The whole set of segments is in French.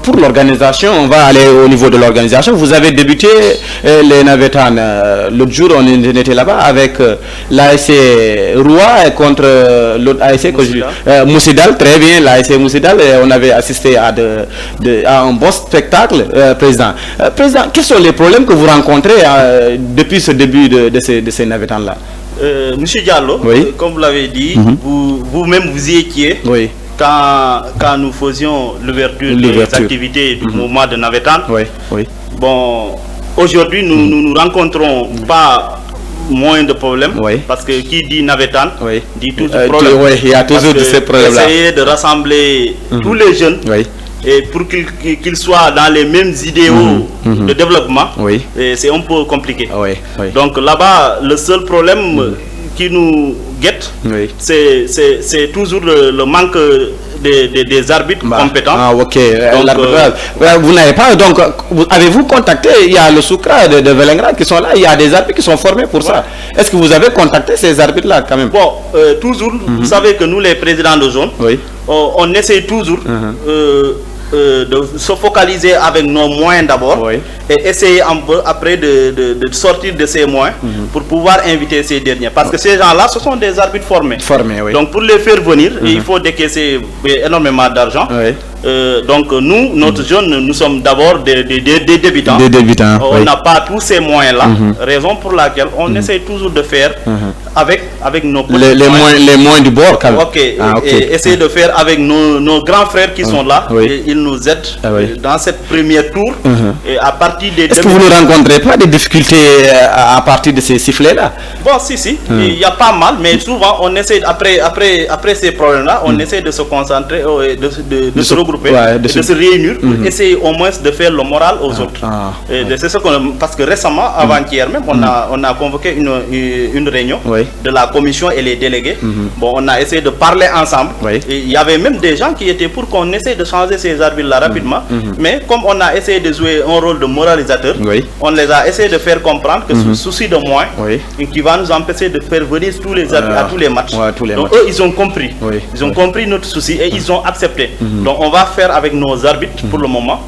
pour l'organisation, on va aller au niveau de l'organisation. Vous avez débuté les Navétanes. L'autre jour, on était là-bas avec l'ASC Roua contre l'autre ASC Moussidal. Très bien, l'ASC Moussidal. On avait assisté à un bon spectacle, Président. Président, quels sont les problèmes que vous rencontrez depuis ce début de ces Navétanes-là? Monsieur Diallo, oui. Comme vous l'avez dit, vous-même vous y étiez. Oui. Quand nous faisions l'ouverture des activités du mouvement de Navétane. Oui, oui. Bon, aujourd'hui, nous rencontrons pas moins de problèmes, oui. Parce que qui dit Navétane, oui. dit toujours problème. Oui, il y a toujours de ces problèmes-là. Essayer de rassembler tous les jeunes, oui. Et pour qu'ils soient dans les mêmes idéaux de développement, oui. C'est un peu compliqué. Oui, oui. Donc là-bas, le seul problème qui nous guette, oui. c'est toujours le manque des arbitres compétents. Ah, ok. Vous n'avez pas, donc, avez-vous contacté, il y a le Soukra de Velengrad qui sont là, il y a des arbitres qui sont formés pour ça. Est-ce que vous avez contacté ces arbitres-là quand même? Bon, toujours, vous savez que nous, les présidents de zone, oui. On essaie toujours de se focaliser avec nos moyens d'abord, oui. Et essayer un peu après de sortir de ces moyens pour pouvoir inviter ces derniers. Parce que ces gens-là, ce sont des arbitres formés. Oui. Donc pour les faire venir, il faut décaisser énormément d'argent. Oui. Donc nous, notre jeune, nous sommes d'abord des débutants. Des débutants. On n'a pas tous ces moyens-là, raison pour laquelle on essaie toujours de faire avec nos petits les moyens du bord quand même. Ok, et essayer de faire avec nos grands frères qui sont là, et ils nous aident dans cette première tour. Et à partir des Est-ce que vous ne rencontrez pas des difficultés à partir de ces sifflets-là? Bon, si, il y a pas mal, mais souvent on essaie, après ces problèmes-là, on essaie de se concentrer, de se regrouper, de se réunir pour essayer au moins de faire le moral aux autres. C'est ce parce que récemment, avant-hier même, on a convoqué une réunion de la commission et les délégués. Bon, on a essayé de parler ensemble. Et il y avait même des gens qui étaient pour qu'on essaie de changer ces arbitres-là rapidement. Mais comme on a essayé de jouer un rôle de moralisateur, on les a essayé de faire comprendre que ce souci de moins qui va nous empêcher de faire venir tous les arbitres à tous les matchs. Donc eux, ils ont compris. Ils ont compris notre souci et ils ont accepté. Donc on va faire avec nos arbitres pour le moment.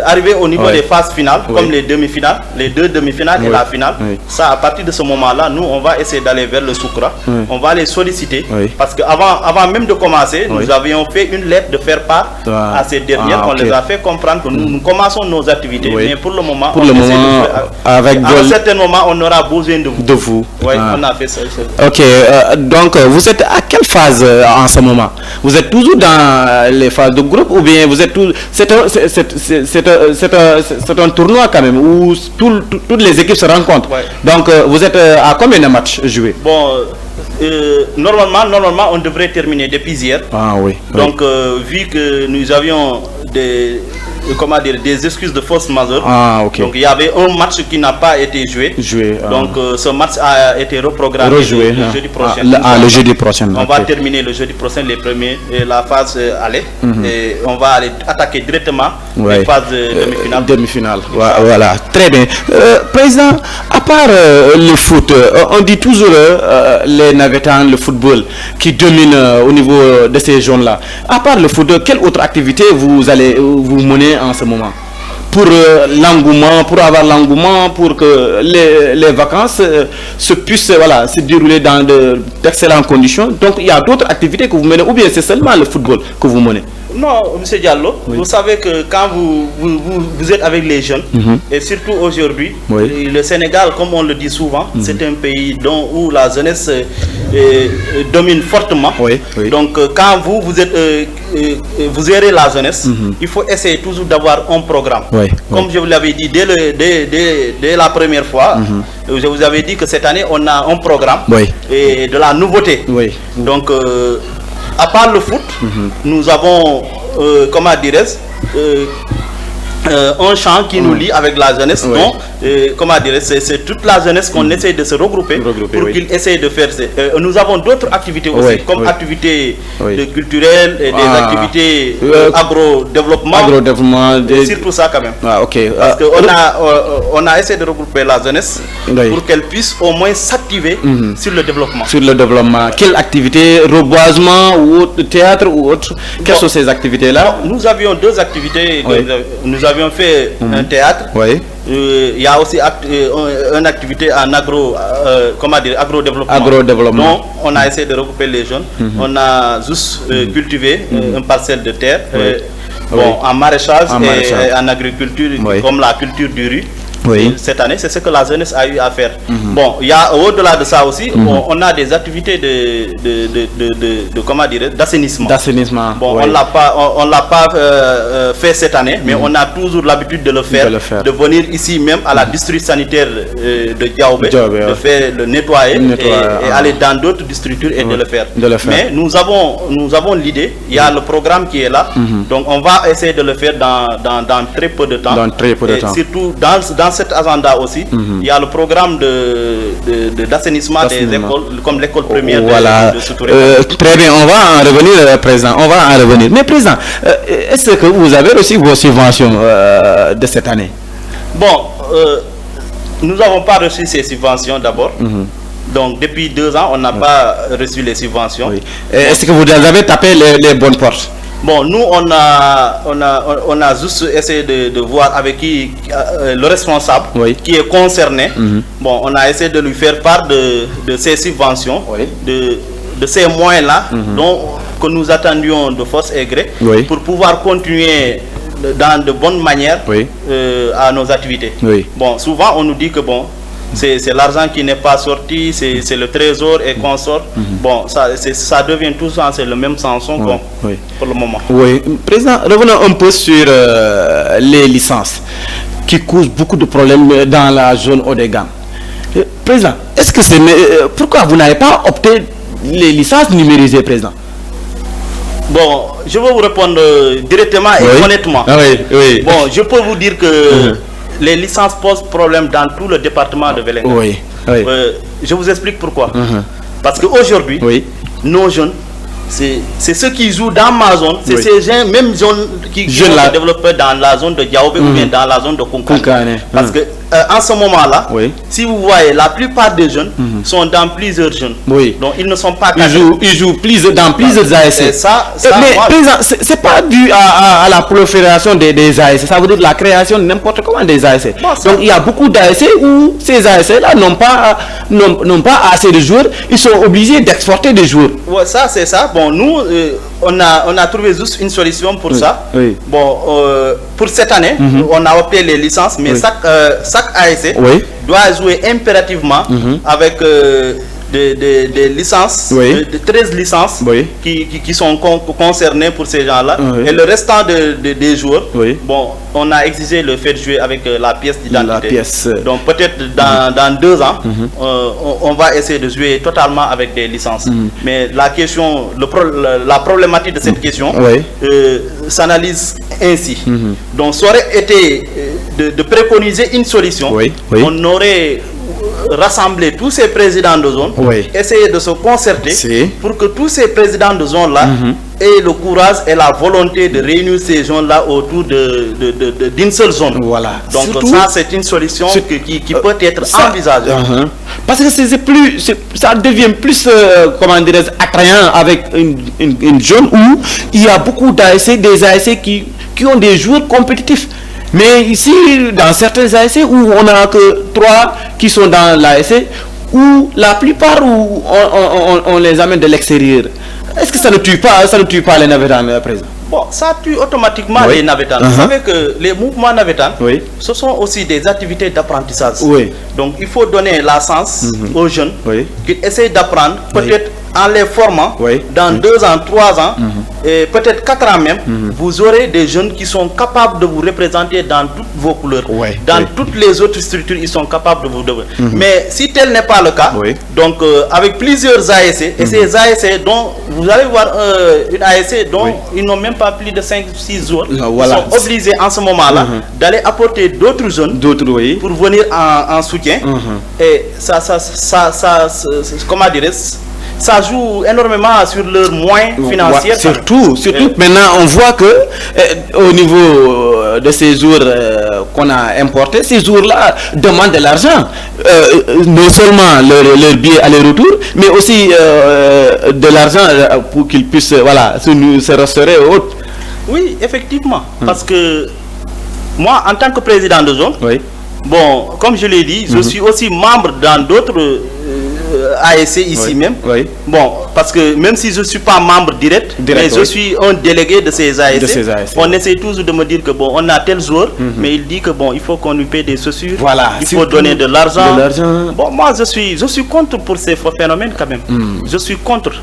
Arriver au niveau des phases finales, comme les demi-finales, les deux demi-finales et la finale, ça à partir de ce moment-là, nous on va essayer d'aller vers le Soukra, on va les solliciter, parce qu'avant même de commencer, nous avions fait une lettre de faire part à ces dernières, on les a fait comprendre que nous commençons nos activités, mais pour le moment, à un certain moment, on aura besoin de vous. On a fait ça. Ok, donc vous êtes à quelle phase en ce moment? Vous êtes toujours dans les phases de groupe ou bien vous êtes tous... C'est un tournoi quand même où toutes les équipes se rencontrent. Donc vous êtes à combien de matchs joués? Bon, normalement on devrait terminer depuis hier. Donc vu que nous avions des excuses de force majeure. Donc il y avait un match qui n'a pas été joué. Donc ce match a été reprogrammé le jeudi prochain. Le jeudi prochain. On va terminer le jeudi prochain la phase aller. Et on va aller attaquer directement les phases demi-finale. Voilà, très bien. Président, à part le foot, on dit toujours les Navétanes, le football qui domine au niveau de ces zones-là. À part le foot, quelle autre activité vous allez vous mener en ce moment pour l'engouement, pour avoir l'engouement, pour que les vacances puissent se dérouler dans d'excellentes conditions? Donc il y a d'autres activités que vous menez, ou bien c'est seulement le football que vous menez? Non, M. Diallo, vous savez que quand vous êtes avec les jeunes, et surtout aujourd'hui, le Sénégal, comme on le dit souvent, c'est un pays où la jeunesse domine fortement. Donc quand vous gérez la jeunesse, il faut essayer toujours d'avoir un programme. Comme je vous l'avais dit dès la première fois, je vous avais dit que cette année, on a un programme et de la nouveauté. Donc, à part le foot, nous avons, un champ qui nous lie avec la jeunesse. Donc, comment dire, c'est toute la jeunesse qu'on essaie de se regrouper pour qu'ils essayent de faire. Nous avons d'autres activités aussi, comme activités culturelles et des activités agro-développement. Surtout ça quand même. Parce qu'on a essayé de regrouper la jeunesse pour qu'elle puisse au moins s'activer sur le développement. Sur le développement. Quelle activité? Reboisement ou autre, théâtre ou autre? Quelles sont ces activités-là? Nous avions deux activités. Nous avions fait un théâtre. Il y a aussi une activité en agro-développement. Donc, on a essayé de regrouper les jeunes. On a juste cultivé une parcelle de terre en maraîchage et en agriculture, comme la culture du riz. Cette année, c'est ce que la jeunesse a eu à faire. Bon, il y a au-delà de ça aussi, on a des activités d'assainissement. Bon, on l'a pas fait cette année, mais on a toujours l'habitude de le faire, de venir ici même à la district sanitaire de Diaobé, de faire le nettoyer et aller dans d'autres structures et de le faire. Mais nous avons l'idée, il y a le programme qui est là, donc on va essayer de le faire dans très peu de temps. Surtout dans cet agenda aussi, il y a le programme d'assainissement des écoles, comme l'école première de Soutouré. Très bien, on va en revenir, Président. On va en revenir. Mais Président, est-ce que vous avez reçu vos subventions de cette année? Bon, nous n'avons pas reçu ces subventions d'abord. Donc depuis 2 ans, on n'a pas reçu les subventions. Est-ce que vous avez tapé les bonnes portes? Bon, nous, on a juste essayé de voir avec qui le responsable qui est concerné. Bon, on a essayé de lui faire part de ces subventions, de ces moyens-là, que nous attendions de force et gré pour pouvoir continuer dans de bonnes manières à nos activités. Bon, souvent, on nous dit que bon, c'est l'argent qui n'est pas sorti, c'est le trésor et consort. Bon, ça devient tout ça, c'est le même Samson pour le moment. Président, revenons un peu sur les licences qui causent beaucoup de problèmes dans la zone Odegam. Président, est-ce que pourquoi vous n'avez pas opté les licences numérisées, Président? Bon, je vais vous répondre directement et honnêtement. Bon, je peux vous dire que les licences posent problème dans tout le département de Vélingara. Je vous explique pourquoi. Parce qu'aujourd'hui, nos jeunes, c'est ceux qui jouent dans ma zone, c'est ces mêmes zones qui sont développés dans la zone de Diaobé ou bien dans la zone de Konkane. Parce que en ce moment-là, si vous voyez, la plupart des jeunes sont dans plusieurs jeunes. Donc ils ne sont pas cadrés. Ils jouent dans plusieurs ASC. Mais président, c'est pas dû à la prolifération des ASC. Ça veut dire la création de n'importe comment des ASC. Donc il y a beaucoup d'ASC où ces ASC-là n'ont pas assez de joueurs. Ils sont obligés d'exporter des joueurs. Ça, c'est ça. Bon, nous, on a trouvé juste une solution pour ça. Bon, pour cette année, on a opté les licences, mais chaque ASC doit jouer impérativement avec des licences, de 13 licences qui sont concernées pour ces gens-là. Et le restant des joueurs, bon, on a exigé le fait de jouer avec la pièce d'identité. Donc peut-être dans 2 ans, on va essayer de jouer totalement avec des licences. Mais la question, la problématique de cette question s'analyse ainsi. Donc ça aurait été de préconiser une solution. On aurait rassembler tous ces présidents de zone, essayer de se concerter pour que tous ces présidents de zone-là aient le courage et la volonté de réunir ces zones-là autour d'une seule zone. Donc surtout, ça, c'est une solution qui peut être envisagée. Parce que ça devient plus, comment dirais-je, attrayant avec une zone où il y a beaucoup d'ASC, des ASC qui ont des joueurs compétitifs. Mais ici, dans certains ASC où on n'a que 3 qui sont dans l'ASC, où la plupart où on les amène de l'extérieur, est-ce que ça ne tue pas les navétanes, président? Bon, ça tue automatiquement les navétanes. Vous savez que les mouvements navétanes, ce sont aussi des activités d'apprentissage. Donc il faut donner la chance aux jeunes qui essaient d'apprendre peut-être en les formant, dans 2 ans, 3 ans, et peut-être 4 ans même, vous aurez des jeunes qui sont capables de vous représenter dans toutes vos couleurs. Dans toutes les autres structures, ils sont capables de vous devenir. Mais si tel n'est pas le cas, donc avec plusieurs ASC, et ces ASC dont vous allez voir une ASC dont ils n'ont même pas plus de 5-6 jours, ils sont obligés en ce moment-là d'aller apporter d'autres jeunes pour venir en soutien. Et ça comment dire, ça joue énormément sur leurs moyens financiers. Surtout maintenant on voit que au niveau de ces jours qu'on a importés, ces jours-là demandent de l'argent, non seulement leur billet aller-retour, mais aussi de l'argent pour qu'ils puissent se restaurer et autres. Oui, effectivement, parce que moi en tant que président de zone, bon, comme je l'ai dit, je suis aussi membre dans d'autres ASC ici même. Bon, parce que même si je ne suis pas membre direct, mais je suis un délégué de ces ASC. On essaie toujours de me dire que bon, on a tel joueur, mais il dit que bon, il faut qu'on lui paie des chaussures, il faut donner de l'argent. Bon, moi je suis contre pour ces phénomènes quand même. Je suis contre.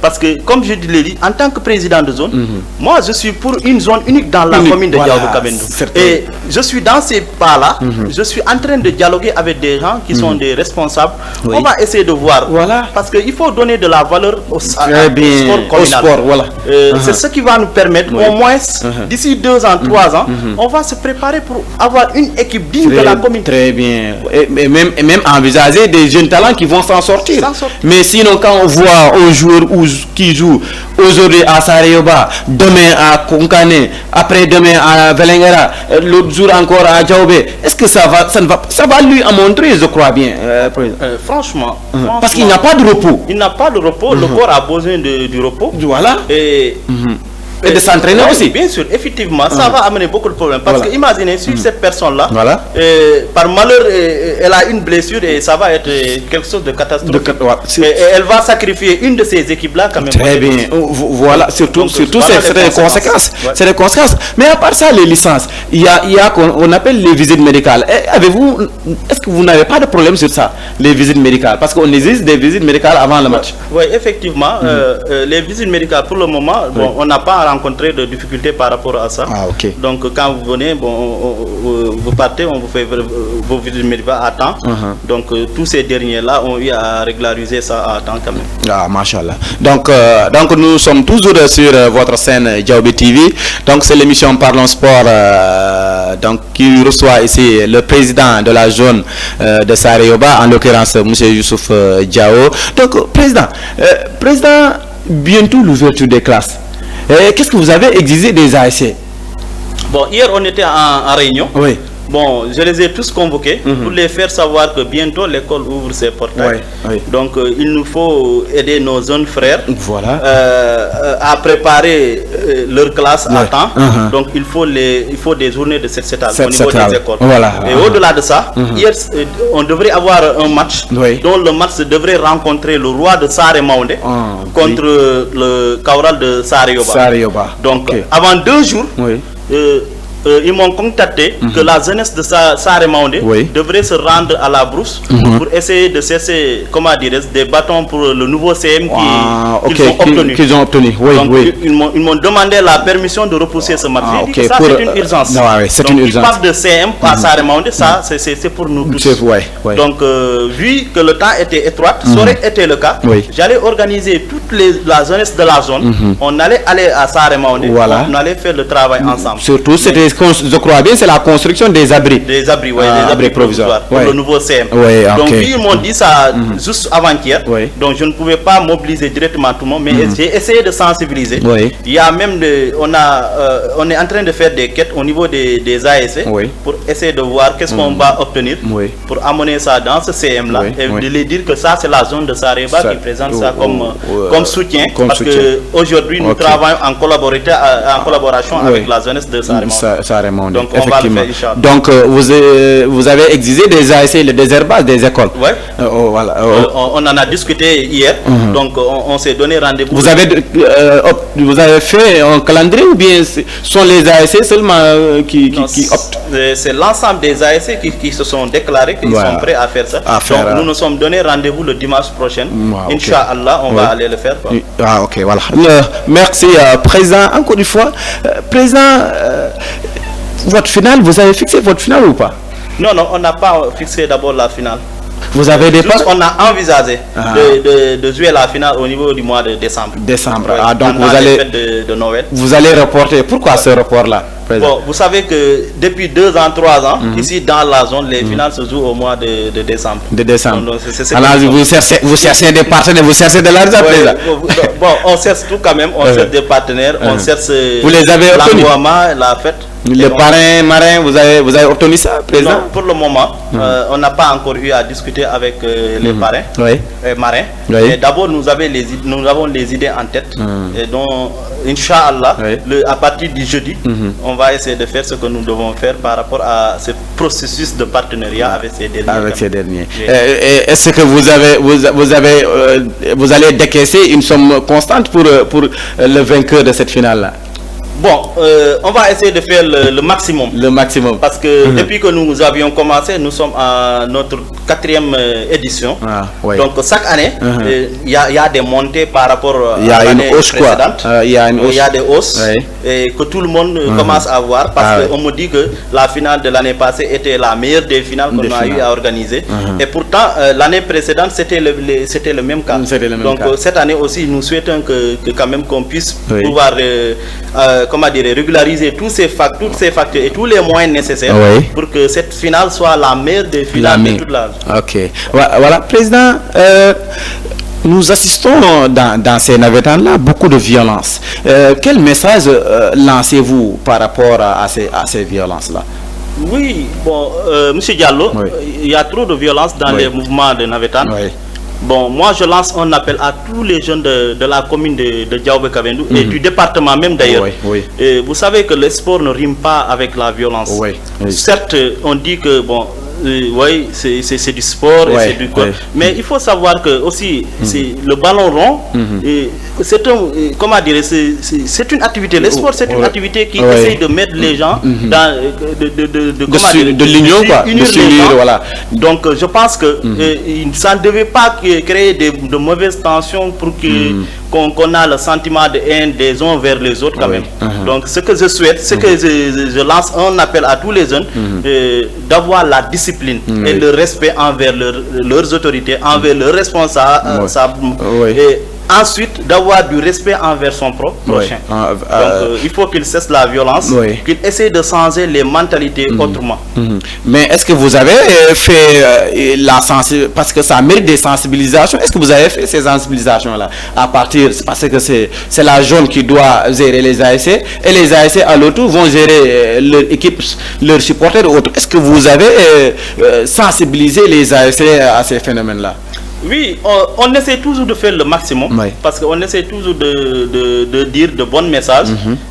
Parce que comme je l'ai dit, en tant que président de zone, moi je suis pour une zone unique dans la commune de Diaoubé-Kabendou. Et je suis dans ces pas-là, je suis en train de dialoguer avec des gens qui sont des responsables. On va essayer de voir. Parce qu'il faut donner de la valeur au sport communal. C'est ce qui va nous permettre, au moins, d'ici 2 ans, 3 ans, on va se préparer pour avoir une équipe digne de la commune. Très bien. Et même envisager des jeunes talents qui vont s'en sortir. Mais sinon, quand on voit un joueur qui joue aujourd'hui à Sarayoba, demain à Konkane, après-demain à Velengara, l'autre jour encore à Diaoubé, est-ce que ça va lui en montrer, je crois bien, franchement, parce qu'il n'a pas de repos. Il n'a pas de repos, le corps a besoin du repos. Et de s'entraîner aussi. Bien sûr, effectivement, ça va amener beaucoup de problèmes. Parce que imaginez, si cette personne-là, par malheur, elle a une blessure et ça va être quelque chose de catastrophique. Et elle va sacrifier une de ces équipes-là quand même. Très bien. Voilà, surtout c'est des conséquences. C'est des conséquences. Mais à part ça, les licences, il y a qu'on appelle les visites médicales. Est-ce que vous n'avez pas de problème sur ça, les visites médicales? Parce qu'on existe des visites médicales avant le match. Oui, effectivement. Les visites médicales, pour le moment, on n'a pas rencontrer de difficultés par rapport à ça. Donc quand vous venez, vous partez, on vous fait vos visites médicales à temps. Donc tous ces derniers-là ont eu à régulariser ça à temps quand même. Machallah. Donc nous sommes toujours sur votre scène Diaoubé TV. Donc c'est l'émission Parlons Sport qui reçoit ici le président de la zone de Sarayoba, en l'occurrence M. Youssouf Diao. Donc président, bientôt l'ouverture des classes. Qu'est-ce que vous avez exigé des ASC? Bon, hier on était en réunion. Bon, je les ai tous convoqués pour les faire savoir que bientôt l'école ouvre ses portails. Donc il nous faut aider nos jeunes frères à préparer leur classe à temps. Donc il faut des journées de cette au niveau des écoles. Et au-delà de ça, hier on devrait avoir un match dont le match devrait rencontrer le roi de Saré Maoundé contre le Kaural de Sarayoba. Donc avant 2 jours, ils m'ont contacté que la jeunesse de Saré Maoundé devrait se rendre à la brousse pour essayer de cesser, comment dire, des bâtons pour le nouveau CM qu'ils ont obtenu. Donc ils m'ont demandé la permission de repousser ce match. Ça c'est une urgence. Donc ils parlent de CM à Saré Maoundé, ça c'est pour nous tous. Donc vu que le temps était étroit, ça aurait été le cas, j'allais organiser toute la jeunesse de la zone. On allait aller à Saré Maoundé, on allait faire le travail ensemble. Surtout c'était, je crois bien, c'est la construction des abris. Des abris, des abris provisoires pour le nouveau CM. Donc ils m'ont dit ça juste avant-hier. Donc je ne pouvais pas mobiliser directement tout le monde, mais j'ai essayé de sensibiliser. Il y a même on est en train de faire des quêtes au niveau des ASC pour essayer de voir qu'est-ce qu'on va obtenir pour amener ça dans ce CM là et de les dire que ça c'est la zone de Sarayoba qui présente ça comme soutien, parce que aujourd'hui nous travaillons en collaboration avec la jeunesse de Sarayoba. ça remonte. Donc on va le faire, Inch'Allah. Donc vous avez exigé des ASC, le désherbage des écoles. Ouais. Voilà. On en a discuté hier. Donc on s'est donné rendez-vous. Vous avez fait un calendrier ou bien ce sont les ASC seulement qui optent? C'est l'ensemble des ASC qui se sont déclarés qu'ils sont prêts à faire ça. Donc nous nous sommes donné rendez-vous le dimanche prochain. Inch'Allah, on va aller le faire. Ah, ok, voilà. Merci, Président. Encore une fois, Président, votre finale, vous avez fixé votre finale ou pas? Non, on n'a pas fixé d'abord la finale. Vous avez des pas... On a envisagé de jouer la finale au niveau du mois de décembre. Ah, donc vous allez de Noël. Vous allez reporter. Pourquoi ce report-là? Bon, vous savez que depuis 2 ans, 3 ans, ici dans la zone, les finales se jouent au mois de décembre. Donc, alors vous cherchez des partenaires, vous cherchez de l'argent, Président. Bon, on cherche tout quand même, on cherche des partenaires, on cherche vous les avez obtenus? La fête. Les parrains, marins, vous avez obtenu ça, Président? Non, pour le moment, on n'a pas encore eu à discuter avec les parrains et marins. Mais d'abord, nous avons les idées en tête. Et donc, Inch'Allah, à partir du jeudi, on va essayer de faire ce que nous devons faire par rapport à ce processus de partenariat avec ces derniers. Est-ce que vous allez décaisser une somme constante pour le vainqueur de cette finale-là? Bon, on va essayer de faire le maximum. Le maximum. Parce que depuis que nous avions commencé, nous sommes à notre 4e édition. Donc chaque année, il y a des montées par rapport à l'année précédente. Il y a des hausses et que tout le monde commence à voir. Parce qu'on me dit que la finale de l'année passée était la meilleure des finales qu'on a eu à organiser. Et pourtant, l'année précédente, c'était le même cas. Donc cette année aussi, nous souhaitons que quand même qu'on puisse pouvoir régulariser toutes ces facteurs et tous les moyens nécessaires pour que cette finale soit la meilleure des finales de toute la zone. Ok. Voilà, Président, nous assistons dans ces navettes-là beaucoup de violence. Quel message lancez-vous par rapport à ces violences-là? Oui, bon, Monsieur Diallo, il y a trop de violence dans les mouvements de navettes. Bon, moi je lance un appel à tous les jeunes de la commune de Diaobé-Kabendou et du département même d'ailleurs. Vous savez que le sport ne rime pas avec la violence. Certes, on dit que bon, c'est du sport et c'est du corps. Mais il faut savoir que aussi le ballon rond, c'est une activité. Le sport, c'est une activité qui essaye de mettre les gens dans de l'union, quoi. Voilà. Donc je pense que ça ne devait pas créer de mauvaises tensions pour qu'on a le sentiment de haine des uns vers les autres quand même. Donc ce que je souhaite, c'est que je lance un appel à tous les jeunes d'avoir la discipline et le respect envers leurs autorités, envers leurs responsables. Et ensuite, d'avoir du respect envers son prochain. Donc, il faut qu'il cesse la violence, qu'il essaie de changer les mentalités autrement. Mais est-ce que vous avez fait la sensibilisation, parce que ça mérite des sensibilisations, est-ce que vous avez fait ces sensibilisations-là parce que c'est la zone qui doit gérer les ASC, et les ASC à l'autre vont gérer leur équipe, leurs supporters et autres. Est-ce que vous avez sensibilisé les ASC à ces phénomènes-là? Oui, on essaie toujours de faire le maximum parce qu'on essaie toujours de dire de bons messages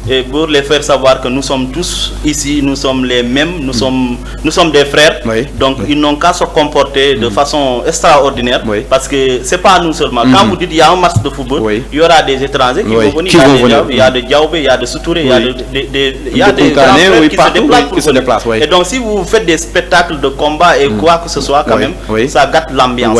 et pour les faire savoir que nous sommes tous ici, nous sommes les mêmes, nous sommes des frères. Donc ils n'ont qu'à se comporter de façon extraordinaire parce que c'est pas nous seulement. Quand vous dites il y a un match de football, il y aura des étrangers qui vont venir. Il y a des Diaobé, il y a des Soutouré, il y a des grands frères qui se déplacent. Et donc si vous faites des spectacles de combat et quoi que ce soit quand même, ça gâte l'ambiance.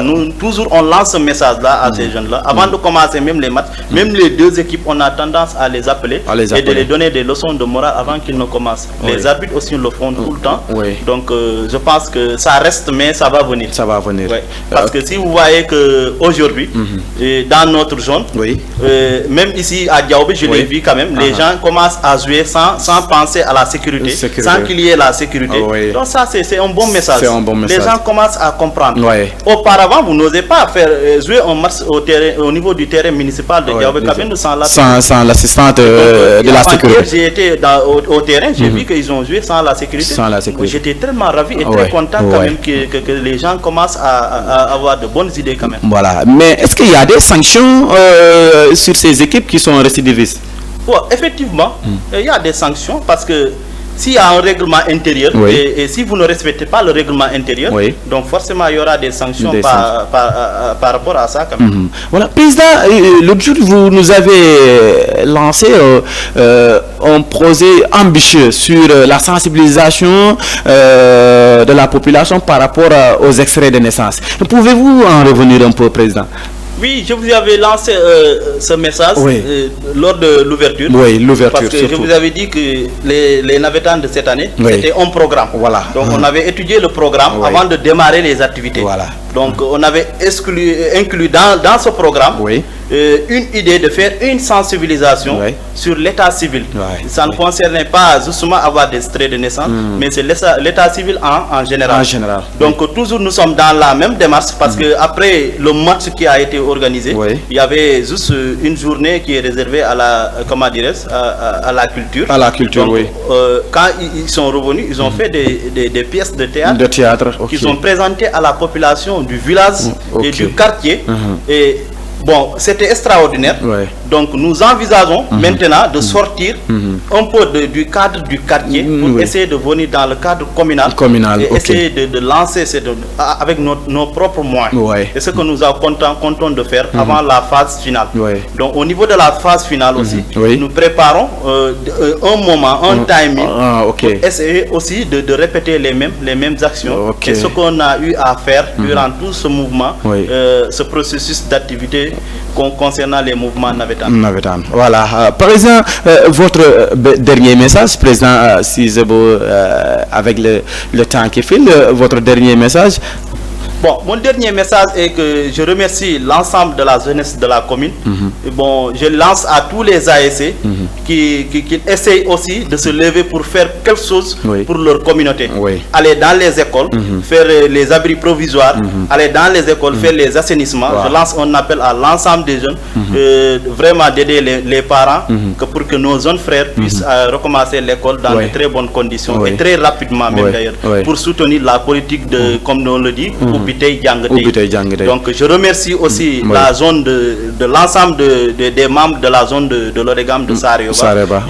Nous, toujours, on lance ce message-là à ces jeunes-là. Avant de commencer même les matchs, même les deux équipes, on a tendance à les appeler et de les donner des leçons de morale avant qu'ils ne commencent. Les arbitres aussi le font tout le temps. Donc, je pense que ça reste, mais ça va venir. Ça va venir. Parce que si vous voyez qu'aujourd'hui, dans notre zone, même ici à Diaobé, je l'ai vu quand même, les gens commencent à jouer sans penser à la sécurité, sans qu'il y ait la sécurité. Donc ça, c'est un bon message. Les gens commencent à comprendre. Auparavant, vous n'osez pas faire jouer un match au niveau du terrain municipal de Diaobé-Kabendou sans l'assistante de la sécurité. J'ai été au terrain, j'ai vu qu'ils ont joué sans la sécurité. J'étais tellement ravi et très content quand même que les gens commencent à avoir de bonnes idées quand même. Voilà. Mais est-ce qu'il y a des sanctions sur ces équipes qui sont récidivistes? Bon, effectivement, il y a des sanctions parce que s'il y a un règlement intérieur et si vous ne respectez pas le règlement intérieur, donc forcément il y aura des sanctions par rapport à ça. Quand même. Voilà, président, l'autre jour vous nous avez lancé un projet ambitieux sur la sensibilisation de la population par rapport aux extraits de naissance. Pouvez-vous en revenir un peu, président? Oui, je vous avais lancé ce message lors de l'ouverture. Oui, l'ouverture. Parce que je vous avais dit que les navétanes de cette année, c'était un programme. Voilà. Donc on avait étudié le programme avant de démarrer les activités. Voilà. Donc on avait inclus dans ce programme une idée de faire une sensibilisation sur l'état civil. Ça ne concernait pas justement avoir des extraits de naissance, mais c'est l'état civil en général. Donc toujours nous sommes dans la même démarche parce que après le match qui a été organisé, il y avait juste une journée qui est réservée à la, comment dirais-je, à la culture. À la culture. Donc, quand ils sont revenus, ils ont fait des pièces de théâtre, qui sont présentées à la population du village et du quartier. Et bon, c'était extraordinaire. Donc nous envisageons maintenant de sortir un peu du cadre du quartier pour essayer de venir dans le cadre communal et essayer de lancer avec nos propres moyens. C'est ce que nous comptons de faire avant la phase finale. Donc au niveau de la phase finale aussi, nous préparons un moment, un timing pour essayer aussi de répéter les mêmes actions. Et ce qu'on a eu à faire durant tout ce mouvement, ce processus d'activité concernant les mouvements navétanes. Voilà. Président, votre dernier message, président Sizebo, avec le temps qui file, votre dernier message. Bon, mon dernier message est que je remercie l'ensemble de la jeunesse de la commune. Et bon, je lance à tous les ASC qui essayent aussi de se lever pour faire quelque chose pour leur communauté. Aller dans les écoles, faire les abris provisoires, aller dans les écoles, faire les assainissements. Je lance un appel à l'ensemble des jeunes, vraiment d'aider les parents pour que nos jeunes frères puissent recommencer l'école dans de très bonnes conditions et très rapidement même d'ailleurs, pour soutenir la politique de, comme on le dit, donc je remercie aussi la zone de l'ensemble des membres de la zone de l'Odegam de Sareba.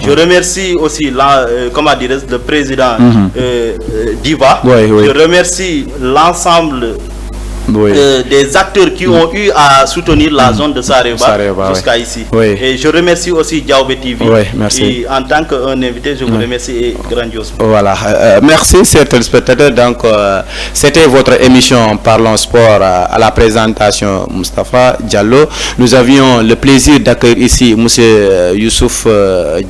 Je remercie aussi le président Diva. Je remercie l'ensemble des acteurs qui ont eu à soutenir la zone de Sareba jusqu'à ici. Et je remercie aussi Diaobé TV. Et en tant qu'un invité, je vous remercie grandiosement. Voilà. Merci, chers téléspectateurs. Donc, c'était votre émission Parlons Sport à la présentation Moustapha Diallo. Nous avions le plaisir d'accueillir ici M. Youssouf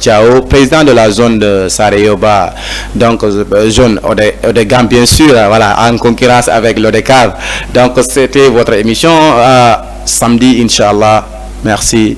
Diao, président de la zone de Sareba, donc zone Odegam, bien sûr, voilà, en concurrence avec l'Odekar. Donc c'était votre émission samedi, Inch'Allah. Merci.